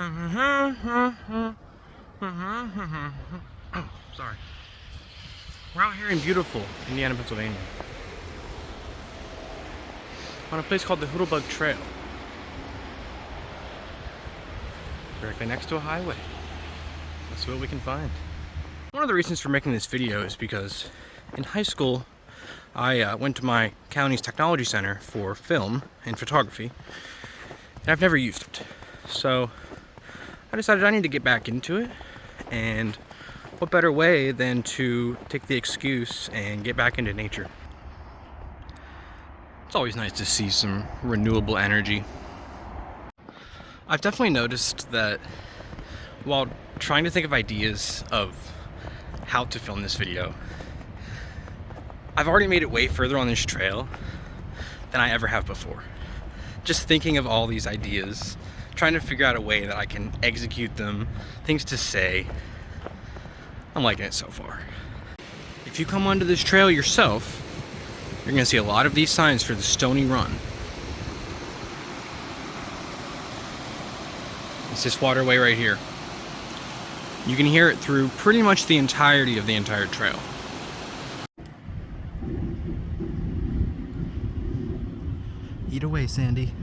Oh, sorry. We're out here in beautiful Indiana, Pennsylvania, on a place called the Hoodlebug Trail, directly next to a highway. Let's see what we can find. One of the reasons for making this video is because in high school I went to my county's technology center for film and photography, and I've never used it. So I decided I need to get back into it, and what better way than to take the excuse and get back into nature. It's always nice to see some renewable energy. I've definitely noticed that while trying to think of ideas of how to film this video, I've already made it way further on this trail than I ever have before. Just thinking of all these ideas, trying to figure out a way that I can execute them, things to say. I'm liking it so far. If you come onto this trail yourself, you're gonna see a lot of these signs for the Stony Run. It's this waterway right here. You can hear it through pretty much the entirety of the entire trail. Eat away, Sandy.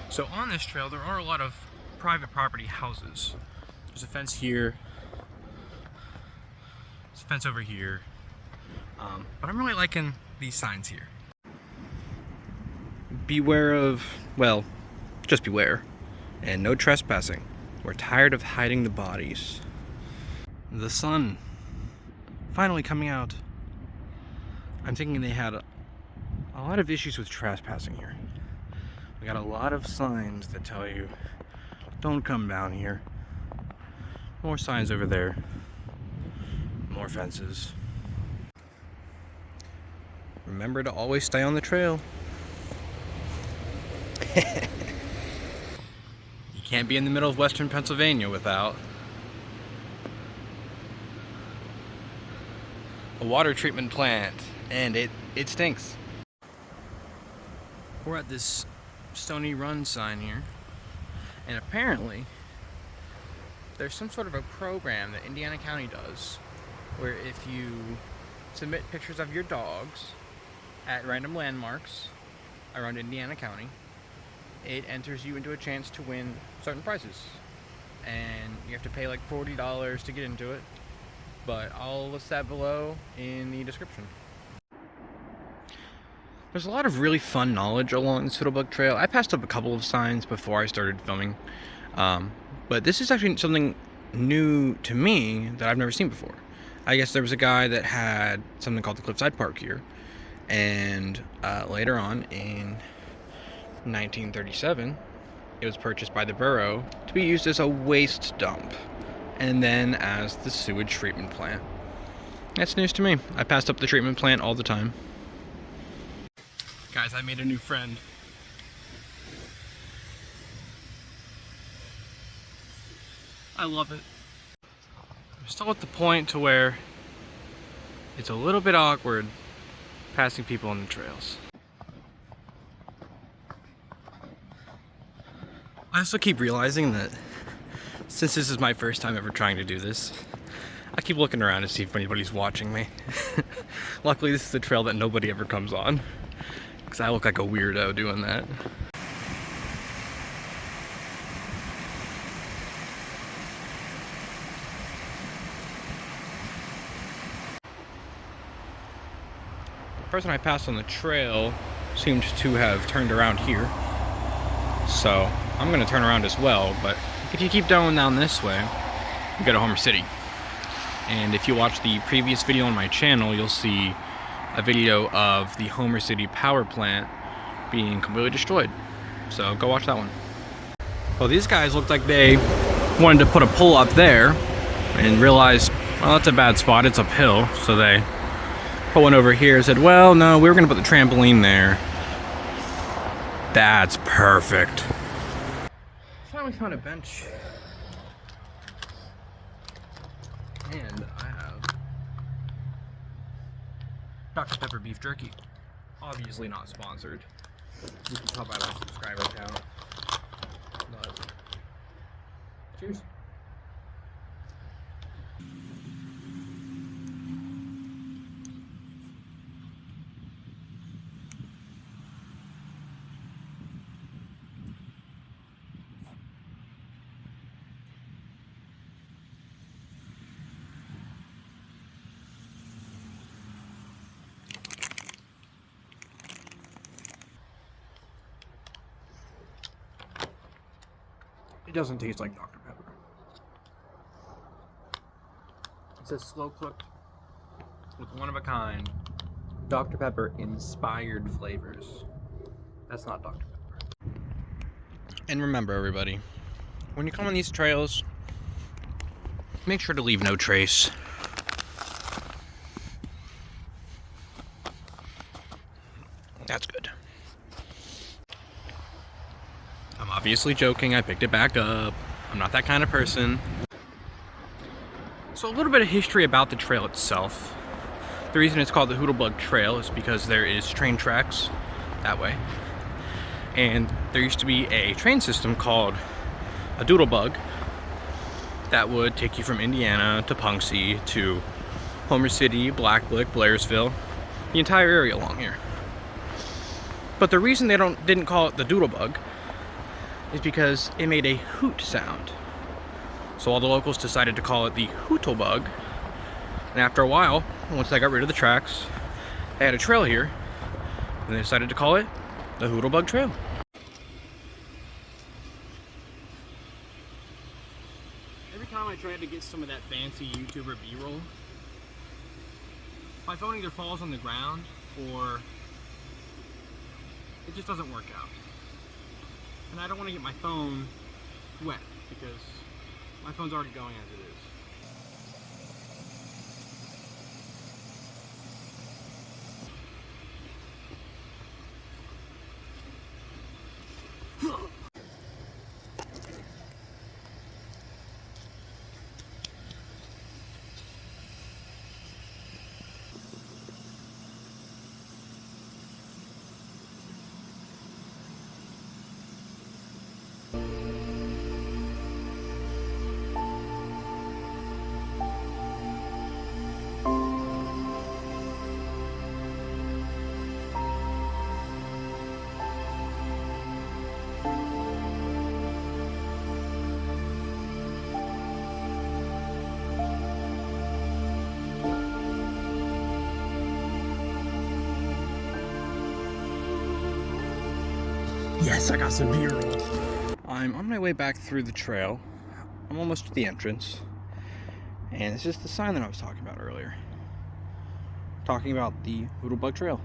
So on this trail, there are a lot of private property houses. There's a fence here. There's a fence over here. But I'm really liking these signs here. Beware of, well, just beware. And no trespassing. We're tired of hiding the bodies. The sun finally coming out. I'm thinking they had a lot of issues with trespassing here. We got a lot of signs that tell you, don't come down here. More signs over there. More fences. Remember to always stay on the trail. You can't be in the middle of western Pennsylvania without a water treatment plant, and it stinks. We're at this Stony Run sign here, and apparently there's some sort of a program that Indiana County does where if you submit pictures of your dogs at random landmarks around Indiana County, it enters you into a chance to win certain prizes. And you have to pay like $40 to get into it, but I'll list that below in the description. There's a lot of really fun knowledge along this Hoodlebug Trail. I passed up a couple of signs before I started filming, but this is actually something new to me that I've never seen before. I guess there was a guy that had something called the Cliffside Park here, and later on in 1937, it was purchased by the borough to be used as a waste dump, and then as the sewage treatment plant. That's news to me. I passed up the treatment plant all the time. Guys, I made a new friend. I love it. I'm still at the point to where it's a little bit awkward passing people on the trails. I also keep realizing that since this is my first time ever trying to do this, I keep looking around to see if anybody's watching me. Luckily, this is a trail that nobody ever comes on, because I look like a weirdo doing that. The person I passed on the trail seemed to have turned around here, so I'm going to turn around as well. But if you keep going down this way, you go to Homer City. And if you watch the previous video on my channel, you'll see a video of the Homer City power plant being completely destroyed. So go watch that one. Well, these guys looked like they wanted to put a pole up there and realized, well, that's a bad spot, it's uphill. So they put one over here and said, well, no, we were gonna put the trampoline there. That's perfect. Finally found a bench. And I have Dr. Pepper beef jerky. Obviously not sponsored. You can tell by my subscriber count. But Cheers. It doesn't taste like Dr. Pepper. It says slow cooked with one of a kind Dr. Pepper inspired flavors. That's not Dr. Pepper. And remember, everybody, when you come on these trails, make sure to leave no trace. That's good. I'm obviously joking. I picked it back up. I'm not that kind of person. So a little bit of history about the trail itself. The reason it's called the Hoodlebug Trail is because there is train tracks that way. And there used to be a train system called a Doodlebug that would take you from Indiana to Punxsutawney to Homer City, Blacklick, Blairsville, the entire area along here. But the reason they didn't call it the Doodlebug is because it made a hoot sound. So all the locals decided to call it the Hoodlebug. And after a while, once they got rid of the tracks, they had a trail here, and they decided to call it the Hoodlebug Trail. Every time I try to get some of that fancy YouTuber B-roll, my phone either falls on the ground or it just doesn't work out. And I don't want to get my phone wet because my phone's already going as it is. Yes, I got some B-roll. I'm on my way back through the trail. I'm almost to the entrance. And this is the sign that I was talking about earlier. Talking about the Hoodlebug Trail.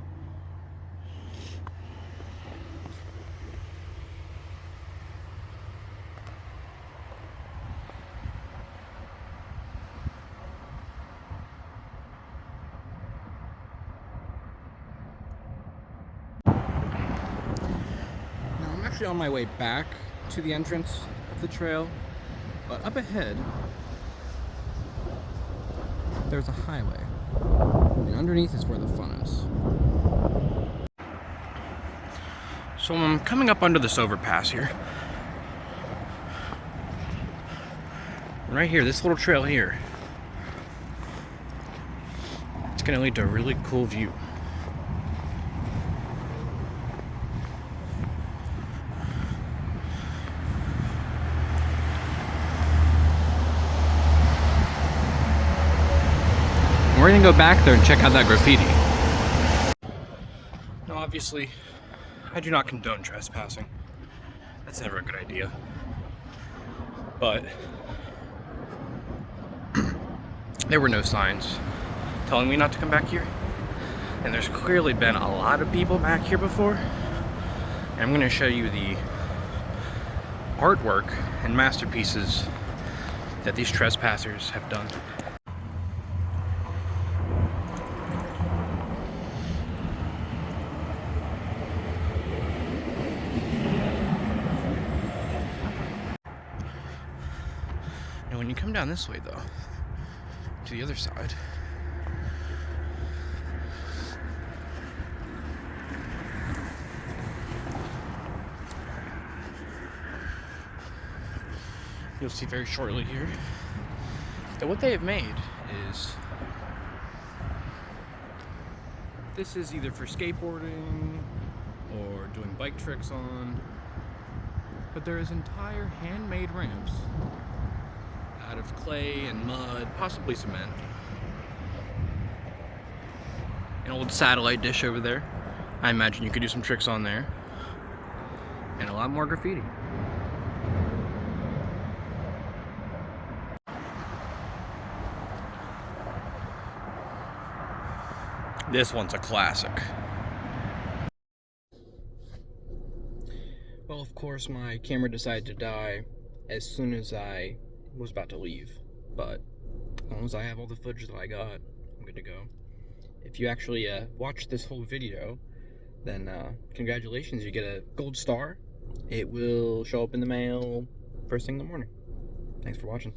On my way back to the entrance of the trail, but up ahead there's a highway, and underneath is where the fun is. So I'm coming up under this overpass here. Right here, this little trail here, it's gonna lead to a really cool view. We're gonna go back there and check out that graffiti. Now, obviously, I do not condone trespassing. That's never a good idea. But there were no signs telling me not to come back here. And there's clearly been a lot of people back here before. And I'm gonna show you the artwork and masterpieces that these trespassers have done. And when you come down this way, though, to the other side, you'll see very shortly here, that what they have made is, this is either for skateboarding or doing bike tricks on, but there is entire handmade ramps out of clay and mud, possibly cement. An old satellite dish over there. I imagine you could do some tricks on there. And a lot more graffiti. This one's a classic. Well, of course, my camera decided to die as soon as I was about to leave. But as long as I have all the footage that I got, I'm good to go. If you actually watch this whole video, then congratulations, you get a gold star. It will show up in the mail first thing in the morning. Thanks for watching.